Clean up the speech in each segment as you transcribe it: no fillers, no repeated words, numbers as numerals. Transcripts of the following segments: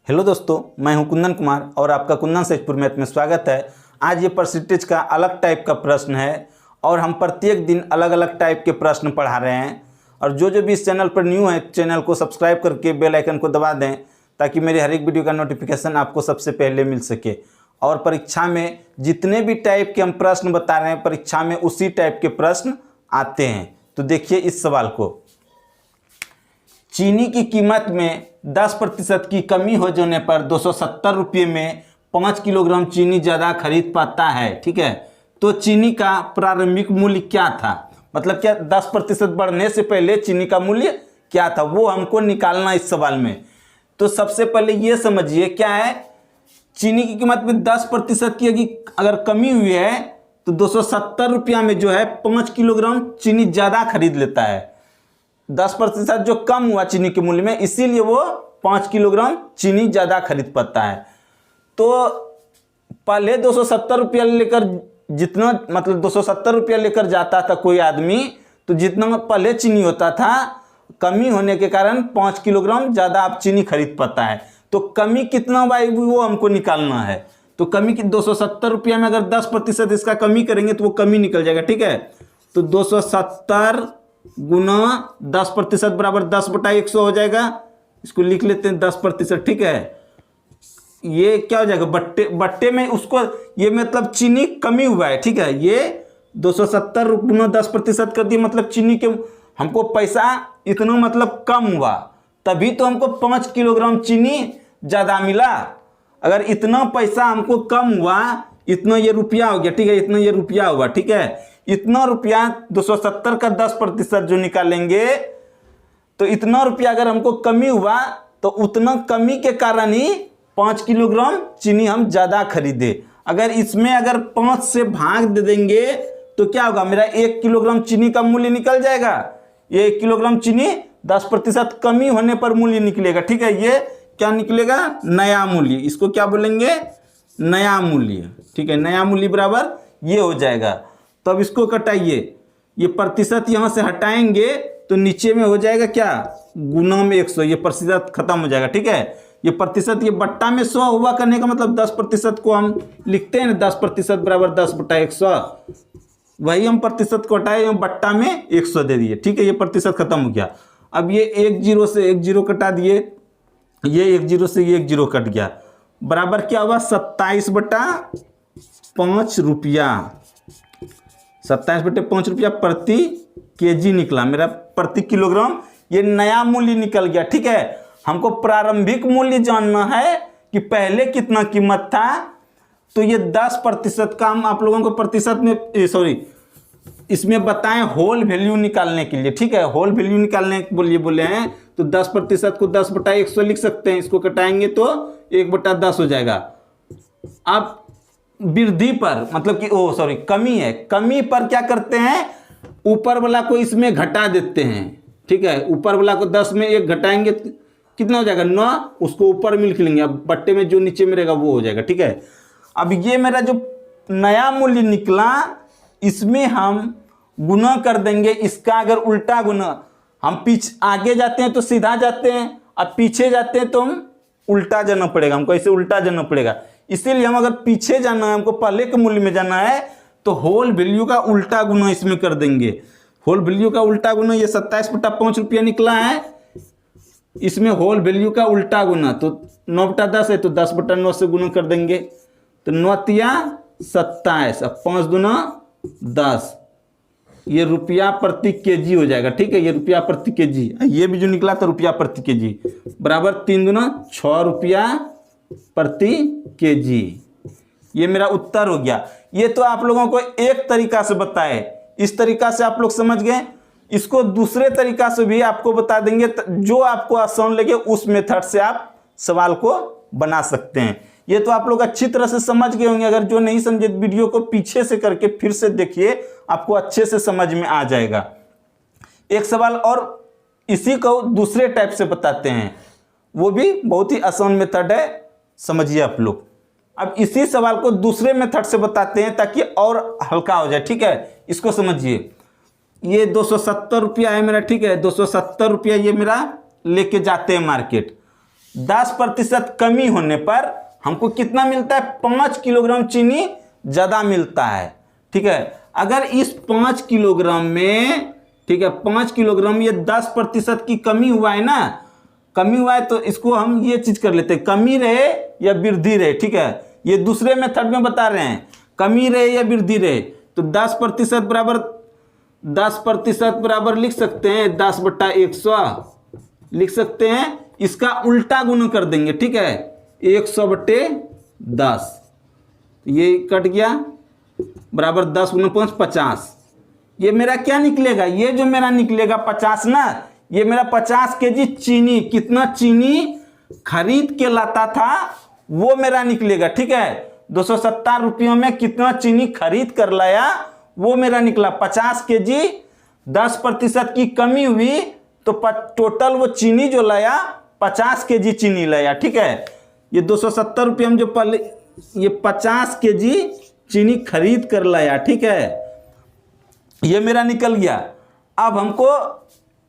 Hello दोस्तों, मैं हूं कुंदन कुमार और आपका कुंदन सेजपुर मैथ में स्वागत है। आज ये परसेंटेज का अलग टाइप का प्रश्न है और हम प्रत्येक दिन अलग अलग टाइप के प्रश्न पढ़ा रहे हैं। और जो भी इस चैनल पर न्यू है, चैनल को सब्सक्राइब करके बेल आइकन को दबा दें ताकि मेरे हर एक वीडियो का नोटिफिकेशन आपको सबसे पहले मिल सके। और परीक्षा में जितने भी टाइप के हम प्रश्न बता रहे हैं, परीक्षा में उसी टाइप के प्रश्न आते हैं। तो देखिए इस सवाल को, चीनी की कीमत में 10% की कमी हो जाने पर 270 रुपये में 5 किलोग्राम चीनी ज़्यादा खरीद पाता है। ठीक है, तो चीनी का प्रारंभिक मूल्य क्या था, मतलब क्या 10% बढ़ने से पहले चीनी का मूल्य क्या था, वो हमको निकालना इस सवाल में। तो सबसे पहले ये समझिए क्या है, चीनी की कीमत में 10% की अगर कमी हुई है तो 270 रुपया में जो है 5 किलोग्राम चीनी ज़्यादा खरीद लेता है। 10% जो कम हुआ चीनी के मूल्य में, इसीलिए वो 5 किलोग्राम चीनी ज़्यादा खरीद पाता है। तो पहले 270 रुपया लेकर जितना, मतलब 270 रुपया लेकर जाता था कोई आदमी, तो जितना पहले चीनी होता था, कमी होने के कारण 5 किलोग्राम ज़्यादा आप चीनी खरीद पाता है। तो कमी कितना हुआ वो हमको निकालना है। तो कमी की 270 रुपया में अगर 10% इसका कमी करेंगे तो वो कमी निकल जाएगा। ठीक है, तो 270 गुना 10% बराबर 10/100 हो जाएगा। इसको लिख लेते हैं 10%। ठीक है, ये क्या हो जाएगा, बट्टे में उसको, ये मतलब चीनी कमी हुआ है। ठीक है, ये 270 गुना 10% कर दिए, मतलब चीनी के हमको पैसा इतना मतलब कम हुआ, तभी तो हमको 5 किलोग्राम चीनी ज़्यादा मिला। अगर इतना पैसा हमको कम हुआ, इतना ये रुपया हो गया। ठीक है, इतना ये रुपया हुआ। ठीक है, इतना रुपया 270 का 10% जो निकालेंगे, तो इतना रुपया अगर हमको कमी हुआ तो उतना कमी के कारण ही 5 किलोग्राम चीनी हम ज़्यादा खरीदे। अगर इसमें अगर 5 से भाग दे देंगे तो क्या होगा, मेरा 1 किलोग्राम चीनी का मूल्य निकल जाएगा। ये 1 किलोग्राम चीनी 10% कमी होने पर मूल्य निकलेगा। ठीक है, ये क्या निकलेगा, नया मूल्य। इसको क्या बोलेंगे, नया मूल्य। ठीक है, नया मूल्य बराबर ये हो जाएगा। तो अब इसको कटाइए, ये प्रतिशत यहाँ से हटाएंगे तो नीचे में हो जाएगा क्या, गुना में 100, ये प्रतिशत खत्म हो जाएगा। ठीक है, ये प्रतिशत, ये बट्टा में 100 हुआ करने का मतलब 10% को हम लिखते हैं ना, 10% बराबर 10/100। वही हम प्रतिशत को हटाए, हम बट्टा में 100 दे दिए। ठीक है, ये प्रतिशत खत्म हो गया। अब ये 1 0 से 1 0 कटा दिए, ये 1 0 से 1 0 कट गया, बराबर क्या हुआ, 27/5 रुपया। 27/5 रुपया प्रति केजी निकला मेरा, प्रति किलोग्राम। ये नया मूल्य निकल गया। ठीक है, हमको प्रारंभिक मूल्य जानना है कि पहले कितना कीमत था। तो ये 10% का हम आप लोगों को प्रतिशत में, इसमें बताएं होल वैल्यू निकालने के लिए। ठीक है, होल वैल्यू निकालने के लिए बोले हैं, तो 10% को 10/100 लिख सकते हैं। इसको कटाएंगे तो 1/10 हो जाएगा। अब वृद्धि पर, मतलब कि कमी है, कमी पर क्या करते हैं, ऊपर वाला को इसमें घटा देते हैं। ठीक है, ऊपर वाला को 10 में 1 घटाएंगे कितना हो जाएगा, 9। उसको ऊपर में लिख लेंगे, अब बट्टे में जो नीचे में रहेगा वो हो जाएगा। ठीक है, अब ये मेरा जो नया मूल्य निकला, इसमें हम गुना कर देंगे। इसका अगर उल्टा गुना, हम आगे जाते हैं तो सीधा जाते हैं, अब पीछे जाते हैं तो हम उल्टा जाना पड़ेगा, हमको ऐसे उल्टा जाना पड़ेगा। इसीलिए हम अगर पीछे जाना है, हमको पहले के मूल्य में जाना है, तो होल वैल्यू का उल्टा गुना इसमें कर देंगे। होल वैल्यू का उल्टा गुना, ये 27/5 रुपया निकला है, इसमें होल वैल्यू का उल्टा गुना तो 9/10 है, तो 10/9 से गुना कर देंगे, तो 9 तिया 27, अब 5 दूना 10, ये रुपया प्रति केजी हो जाएगा। ठीक है, ये रुपया प्रति केजी, ये भी जो निकला तो रुपया प्रति केजी बराबर 3 दूना 6 रुपया प्रति केजी। ये मेरा उत्तर हो गया। ये तो आप लोगों को एक तरीका से बताए, इस तरीका से आप लोग समझ गए। इसको दूसरे तरीका से भी आपको बता देंगे, जो आपको आसान लगे उस मेथड से आप सवाल को बना सकते हैं। ये तो आप लोग अच्छी तरह से समझ गए होंगे। अगर जो नहीं समझे, वीडियो को पीछे से करके फिर से देखिए, आपको अच्छे से समझ में आ जाएगा। एक सवाल और इसी को दूसरे टाइप से बताते हैं, वो भी बहुत ही आसान मेथड है, समझिए आप लोग। अब इसी सवाल को दूसरे मेथड से बताते हैं ताकि और हल्का हो जाए। ठीक है, इसको समझिए। ये 270 रुपया है मेरा। ठीक है, 270 रुपया ये मेरा लेके जाते हैं मार्केट। 10% कमी होने पर हमको कितना मिलता है, 5 किलोग्राम चीनी ज़्यादा मिलता है। ठीक है, अगर इस 5 किलोग्राम में, ठीक है, 5 किलोग्राम ये 10% की कमी हुआ है ना, कमी हुआ है, तो इसको हम ये चीज़ कर लेते हैं, कमी रहे या वृद्धि रहे। ठीक है, ये दूसरे मेथड में बता रहे हैं, कमी रहे या वृद्धि रहे, तो 10% बराबर 10% बराबर लिख सकते हैं 10/100 लिख सकते हैं। इसका उल्टा गुणा कर देंगे। ठीक है, 100/10, ये कट गया, बराबर 10 × 5 50। ये मेरा क्या निकलेगा, ये जो मेरा निकलेगा 50 ना, ये मेरा 50 केजी चीनी, कितना चीनी खरीद के लाता था वो मेरा निकलेगा। ठीक है, 270 रुपयों में कितना चीनी खरीद कर लाया वो मेरा निकला 50 केजी। 10% की कमी हुई तो टोटल वो चीनी जो लाया 50 केजी चीनी लाया। ठीक है, ये 270 रुपये में जो पहले ये 50 केजी चीनी खरीद कर लाया। ठीक है, ये मेरा निकल गया। अब हमको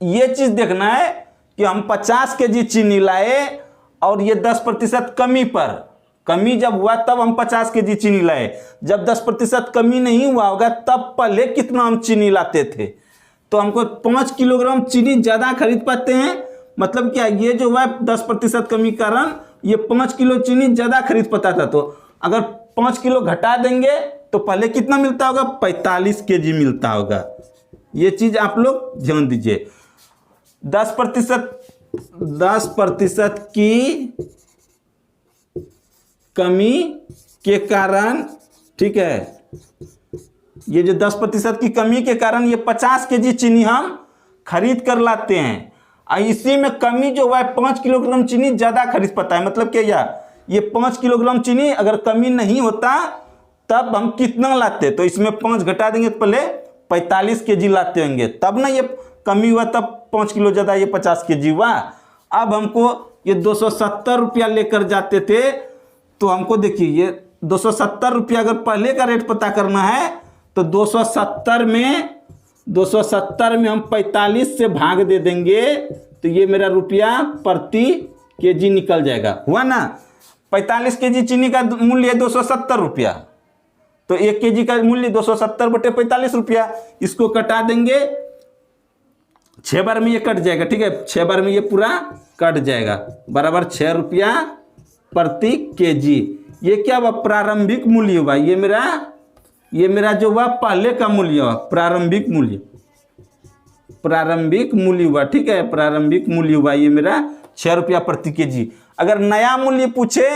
ये चीज़ देखना है कि हम 50 केजी चीनी लाए और ये 10% कमी पर, कमी जब हुआ तब हम 50 केजी चीनी लाए, जब 10% कमी नहीं हुआ होगा तब पहले कितना हम चीनी लाते थे, तो हमको 5 किलोग्राम चीनी ज़्यादा खरीद पाते हैं। मतलब क्या, ये जो हुआ 10% कमी कारण ये 5 किलो चीनी ज़्यादा खरीद पाता था, तो अगर 5 किलो घटा देंगे तो पहले कितना मिलता होगा, 45 केजी मिलता होगा। ये चीज़ आप लोग ध्यान दीजिए। 10% की कमी के कारण, ठीक है, ये जो 10% की कमी के कारण ये 50 केजी चीनी हम खरीद कर लाते हैं, और इसी में कमी जो हुआ है 5 किलोग्राम चीनी ज़्यादा खरीद पाता है। मतलब क्या, ये 5 किलोग्राम चीनी अगर कमी नहीं होता तब हम कितना लाते, तो इसमें 5 घटा देंगे तो पहले 45 केजी लाते होंगे, तब ना ये कमी हुआ, तब 5 किलो ज़्यादा ये 50 केजी हुआ। अब हमको ये 270 रुपया लेकर जाते थे, तो हमको देखिए ये 270 रुपया अगर पहले का रेट पता करना है तो 270 में हम 45 से भाग दे देंगे, तो ये मेरा रुपया प्रति केजी निकल जाएगा। हुआ ना, 45 केजी चीनी का मूल्य है 270 रुपया, तो 1 केजी का मूल्य 270/45 रुपया। इसको कटा देंगे, 6 बार में ये कट जाएगा। ठीक है, 6 बार में ये पूरा कट जाएगा, बराबर 6 रुपया प्रति केजी। ये क्या हुआ, प्रारंभिक मूल्य हुआ। ये मेरा जो हुआ पहले का मूल्य हुआ, प्रारंभिक मूल्य हुआ। ठीक है, प्रारंभिक मूल्य हुआ ये मेरा 6 रुपया प्रति केजी। अगर नया मूल्य पूछे,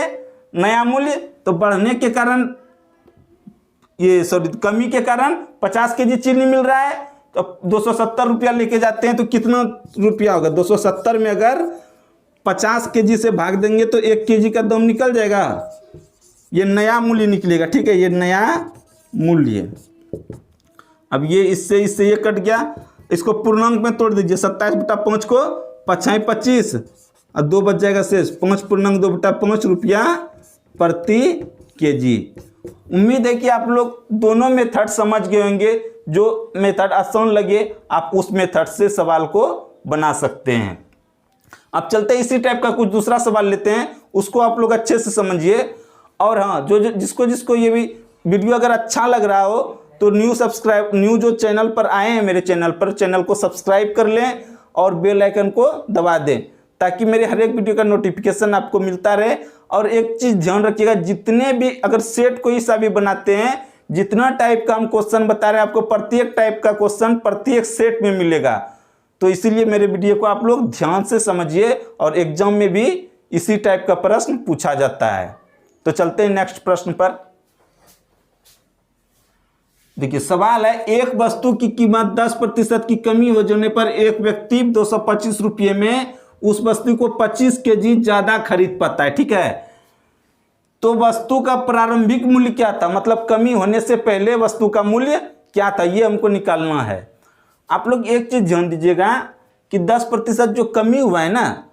नया मूल्य, तो बढ़ने के कारण, ये सॉरी कमी के कारण 50 केजी चीनी मिल रहा है, तो 270 रुपया लेके जाते हैं, तो कितना रुपया होगा, 270 में अगर 50 केजी से भाग देंगे तो 1 केजी का दाम निकल जाएगा, ये नया मूल्य निकलेगा। ठीक है, ये नया मूल्य। अब ये इससे ये कट गया, इसको पूर्णांक में तोड़ दीजिए, 27/5 को 5 25 और 2 बच जाएगा शेष, 5 पूर्णांक 2/5 रुपया प्रति केजी। उम्मीद है कि आप लोग दोनों मेथड समझ गए होंगे। जो मेथड आसान लगे आप उस मेथड से सवाल को बना सकते हैं। अब चलते इसी टाइप का कुछ दूसरा सवाल लेते हैं, उसको आप लोग अच्छे से समझिए। और हाँ, जिसको ये भी वीडियो अगर अच्छा लग रहा हो तो न्यू जो चैनल पर आए हैं मेरे चैनल को सब्सक्राइब कर लें और बेल आइकन को दबा दें, ताकि मेरे हर एक वीडियो का नोटिफिकेशन आपको मिलता रहे। और एक चीज़ ध्यान रखिएगा, जितने भी अगर सेट कोई सा भी बनाते हैं, जितना टाइप का हम क्वेश्चन बता रहे हैं आपको प्रत्येक टाइप का क्वेश्चन प्रत्येक सेट में मिलेगा। तो इसीलिए मेरे वीडियो को आप लोग ध्यान से समझिए, और एग्जाम में भी इसी टाइप का प्रश्न पूछा जाता है। तो चलते हैं नेक्स्ट प्रश्न पर। देखिए सवाल है, एक वस्तु की कीमत 10% की कमी हो जाने पर एक व्यक्ति 225 रुपये में उस वस्तु को 25 केजी ज्यादा खरीद पाता है। ठीक है, तो वस्तु का प्रारंभिक मूल्य क्या था, मतलब कमी होने से पहले वस्तु का मूल्य क्या था, ये हमको निकालना है। आप लोग एक चीज ध्यान दीजिएगा कि 10% जो कमी हुआ है ना,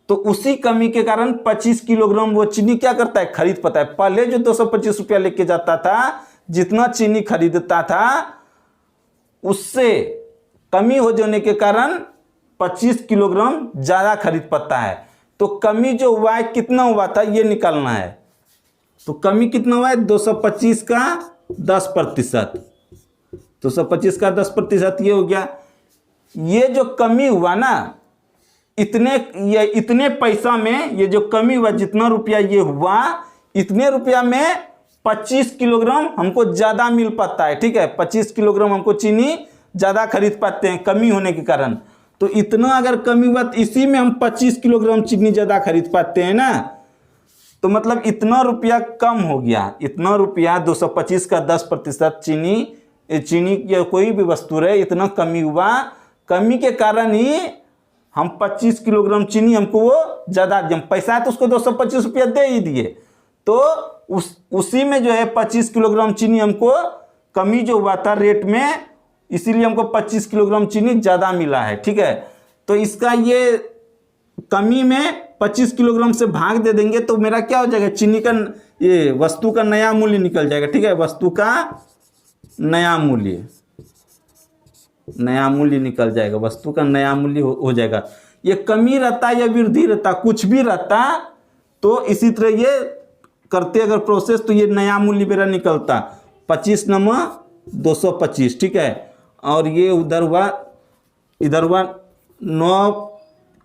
तो उसी कमी के कारण 25 किलोग्राम वो चीनी क्या करता है, खरीद पाता है। पहले जो 225 रुपया लेके जाता था, जितना चीनी खरीदता था, उससे कमी हो जाने के कारण 25 किलोग्राम ज़्यादा खरीद पाता है। तो कमी जो हुआ है कितना हुआ था ये निकालना है। तो कमी कितना हुआ है 225 का 10%, 225 का 10% ये हो गया। ये जो कमी हुआ ना इतने पैसा में, ये जो कमी हुआ जितना रुपया ये हुआ, इतने रुपया में 25 किलोग्राम हमको ज़्यादा मिल पाता है। ठीक है, 25 किलोग्राम हमको चीनी ज़्यादा खरीद पाते हैं कमी होने के कारण। तो इतना अगर कमी हुआ तो इसी में हम 25 किलोग्राम चीनी ज़्यादा खरीद पाते हैं ना। तो मतलब इतना रुपया कम हो गया, इतना रुपया 225 का 10% चीनी या कोई भी वस्तु रहे इतना कमी हुआ, कमी के कारण ही हम 25 किलोग्राम चीनी हमको वो ज़्यादा, जब पैसा है तो उसको 225 रुपया दे ही दिए, तो उसी में जो है 25 किलोग्राम चीनी हमको कमी जो हुआ था रेट में, इसीलिए हमको 25 किलोग्राम चीनी ज़्यादा मिला है। ठीक है, तो इसका ये कमी में 25 किलोग्राम से भाग दे देंगे तो मेरा क्या हो जाएगा, चीनी का ये वस्तु का नया मूल्य निकल जाएगा। ठीक है, वस्तु का नया मूल्य निकल जाएगा, वस्तु का नया मूल्य हो जाएगा। ये कमी रहता या वृद्धि रहता, कुछ भी रहता, तो इसी तरह ये करते अगर प्रोसेस तो ये नया मूल्य मेरा निकलता 25 नंबर 225। ठीक है, और ये इधर हुआ 9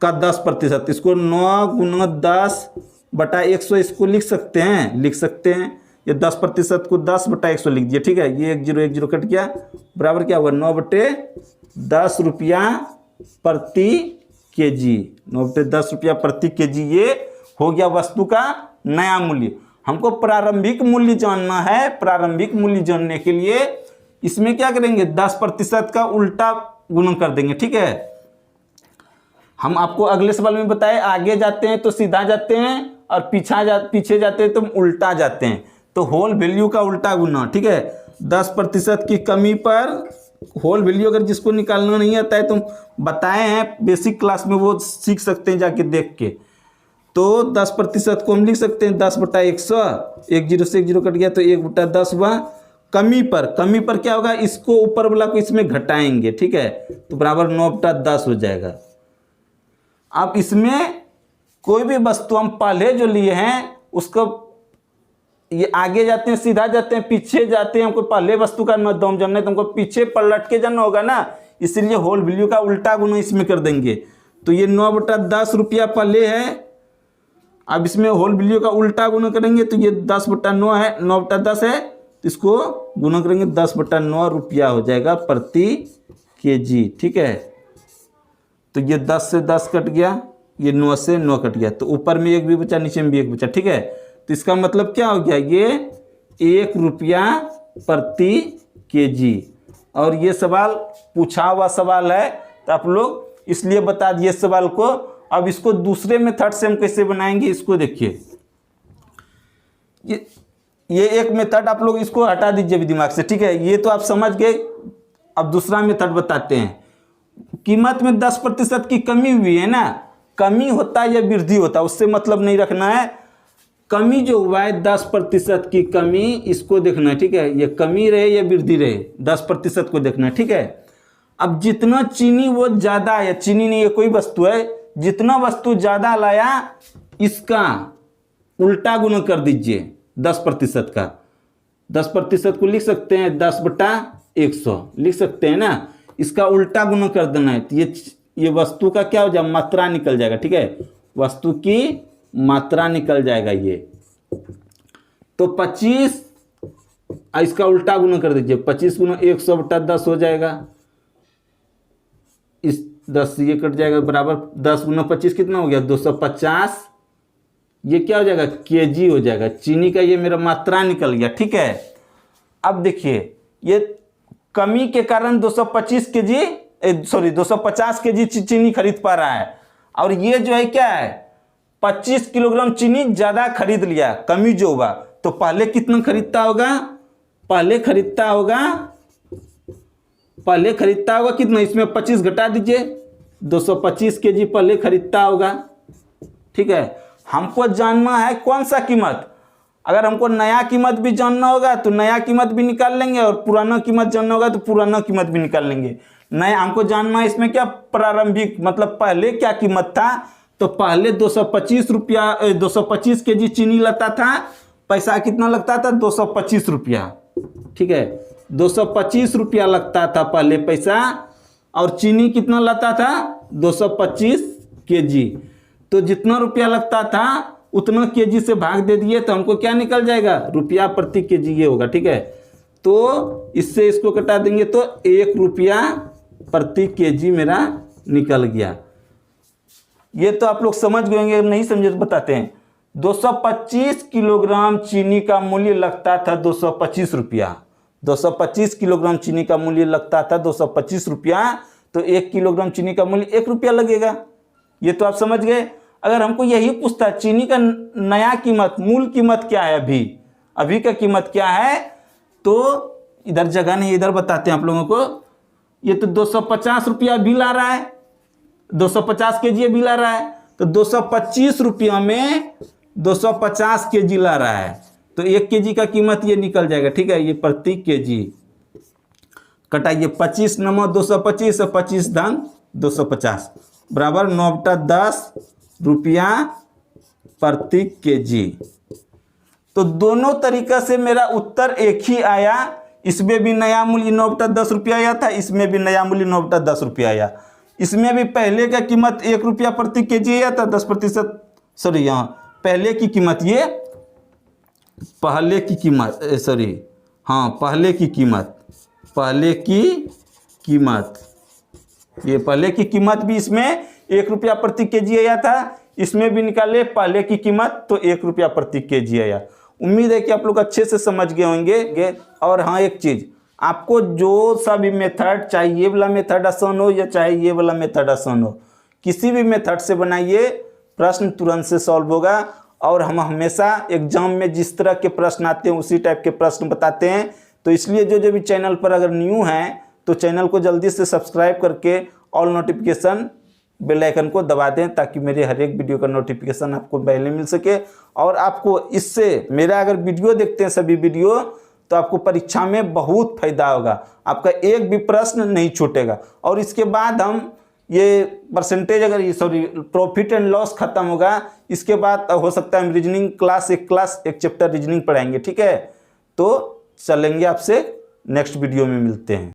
का 10%, इसको 9 गुना 10/100 इसको लिख सकते हैं। ये 10% को 10/100 लिख दिए। ठीक है, ये 1 0 कट गया, बराबर क्या हुआ 9/10 रुपया प्रति केजी, 9/10 रुपया प्रति केजी ये हो गया वस्तु का नया मूल्य। हमको प्रारंभिक मूल्य जानना है। प्रारंभिक मूल्य जानने के लिए इसमें क्या करेंगे, 10% का उल्टा गुणन कर देंगे। ठीक है, हम आपको अगले सवाल में बताए, आगे जाते हैं तो सीधा जाते हैं और पीछे जाते हैं तो उल्टा जाते हैं। तो होल वैल्यू का उल्टा गुना। ठीक है, 10% की कमी पर होल वैल्यू अगर जिसको निकालना नहीं आता है तो बताए हैं बेसिक क्लास में, वो सीख सकते हैं जाके देख के। तो 10% को हम लिख सकते हैं 10/100, 1 0 से 1 0 कट गया तो 1/10 हुआ। कमी पर क्या होगा, इसको ऊपर वाला को इसमें घटाएंगे। ठीक है, तो बराबर 9/10 हो जाएगा। अब इसमें कोई भी वस्तु हम पहले जो लिए हैं उसको, ये आगे जाते हैं सीधा जाते हैं पीछे जाते हैं, हमको पहले वस्तु का दाम जानना है तो हमको पीछे पलट के जानना होगा ना, इसीलिए होल वैल्यू का उल्टा गुना इसमें कर देंगे। तो ये 9/10 रुपया पहले है, अब इसमें होल वैल्यू का उल्टा गुना करेंगे तो ये 10/9 है, 9/10 है, तो इसको गुना करेंगे 10/9 रुपया हो जाएगा प्रति केजी। ठीक है, तो ये 10 से 10 कट गया, ये 9 से 9 कट गया, तो ऊपर में 1 भी बचा नीचे में भी 1 बचा। ठीक है, तो इसका मतलब क्या हो गया, ये 1 रुपया प्रति केजी। और ये सवाल पूछा हुआ सवाल है तो आप लोग इसलिए बता दिए सवाल को। अब इसको दूसरे मेथड से हम कैसे बनाएंगे, इसको देखिए। ये एक मेथड आप लोग इसको हटा दीजिए भी दिमाग से। ठीक है, ये तो आप समझ गए। अब दूसरा मेथड बताते हैं। कीमत में 10% की कमी हुई है ना, कमी होता है या वृद्धि होता है उससे मतलब नहीं रखना है। कमी जो हुआ है 10% की कमी, इसको देखना है। ठीक है, ये कमी रहे या वृद्धि रहे, 10% को देखना है। ठीक है, अब जितना चीनी वो ज़्यादा है, चीनी नहीं ये कोई वस्तु है, जितना वस्तु ज़्यादा लाया इसका उल्टा गुना कर दीजिए 10% का। 10% को लिख सकते हैं 10/100 लिख सकते हैं ना, इसका उल्टा गुना कर देना है तो ये वस्तु का क्या हो जाएगा, मात्रा निकल जाएगा। ठीक है, वस्तु की मात्रा निकल जाएगा ये। तो 25, इसका उल्टा गुना कर दीजिए, 25 गुना 100/10 हो जाएगा। इस 10 ये कट जाएगा, बराबर 10 गुना 25 कितना हो गया 250। ये क्या हो जाएगा, केजी हो जाएगा। चीनी का ये मेरा मात्रा निकल गया। ठीक है, अब देखिए ये कमी के कारण 250 केजी चीनी खरीद पा रहा है, और ये जो है क्या है 25 किलोग्राम चीनी ज़्यादा खरीद लिया, कमी जो हुआ। तो पहले कितना खरीदता होगा, पहले खरीदता होगा कितना, इसमें 25 घटा दीजिए, 225 केजी पहले खरीदता होगा। ठीक है, हमको जानना है कौन सा कीमत। अगर हमको नया कीमत भी जानना होगा तो नया कीमत भी निकाल लेंगे, और पुराना कीमत जानना होगा तो पुराना कीमत भी निकाल लेंगे। नया हमको जानना है इसमें क्या, प्रारंभिक मतलब पहले क्या कीमत था, तो पहले 225 रुपया 225 केजी चीनी लगता था, पैसा कितना लगता था 225 रुपया, ठीक है 225 रुपया लगता था पहले पैसा, और चीनी कितना लगता था 225 केजी। तो जितना रुपया लगता था उतना केजी से भाग दे दिए तो हमको क्या निकल जाएगा, रुपया प्रति केजी ये होगा, ठीक है। तो इससे इसको कटा देंगे तो 1 रुपया प्रति केजी मेरा निकल गया। ये तो आप लोग समझ गए होंगे, नहीं समझे तो बताते हैं। 225 किलोग्राम चीनी का मूल्य लगता था 225 रुपया, 225 किलोग्राम चीनी का मूल्य लगता था 225 रुपया, तो 1 किलोग्राम चीनी का मूल्य 1 रुपया लगेगा। ये तो आप समझ गए। अगर हमको यही पूछता चीनी का नया कीमत, मूल कीमत क्या है, अभी का कीमत क्या है, तो इधर जगह नहीं, इधर बताते हैं आप लोगों को। ये तो 250 रुपया बिल आ रहा है, 250 केजी बिल आ रहा है, तो 225 रुपया में 250 केजी ला रहा है, तो 1 केजी का कीमत ये निकल जाएगा, ठीक है। ये प्रति केजी कटाइए, 25 नमो 225 और 25 धन 250 बराबर 9 बटा 10 रुपया प्रति केजी। तो दोनों तरीका से मेरा उत्तर एक ही आया। इसमें भी नया मूल्य 9 बटा 10 रुपया आया था, इसमें भी नया मूल्य 9 बटा 10 रुपया आया। इसमें भी पहले का कीमत 1 रुपया प्रति केजी आया था, 10%, सॉरी यहाँ पहले की कीमत, ये पहले की कीमत, सॉरी हाँ पहले की कीमत, ये पहले की कीमत भी इसमें 1 रुपया प्रति केजी आया था, इसमें भी निकाले पहले की कीमत तो 1 रुपया प्रति केजी आया। उम्मीद है कि आप लोग अच्छे से समझ गए होंगे। और हाँ एक चीज़, आपको जो सा भी मेथड, चाहे ये वाला मेथड आसान हो या चाहे ये वाला मेथड आसान हो, किसी भी मेथड से बनाइए, प्रश्न तुरंत से सॉल्व होगा। और हम हमेशा एग्जाम में जिस तरह के प्रश्न आते हैं उसी टाइप के प्रश्न बताते हैं। तो इसलिए जो भी चैनल पर अगर न्यू हैं तो चैनल को जल्दी से सब्सक्राइब करके ऑल नोटिफिकेशन बेल आइकन को दबा दें, ताकि मेरे हर एक वीडियो का नोटिफिकेशन आपको पहले मिल सके। और आपको इससे, मेरा अगर वीडियो देखते हैं सभी वीडियो, तो आपको परीक्षा में बहुत फायदा होगा, आपका एक भी प्रश्न नहीं छूटेगा। और इसके बाद हम ये परसेंटेज, अगर सॉरी प्रॉफिट एंड लॉस खत्म होगा, इसके बाद हो सकता है हम रीजनिंग क्लास एक चैप्टर रीजनिंग पढ़ाएंगे, ठीक है। तो चलेंगे आपसे नेक्स्ट वीडियो में मिलते हैं।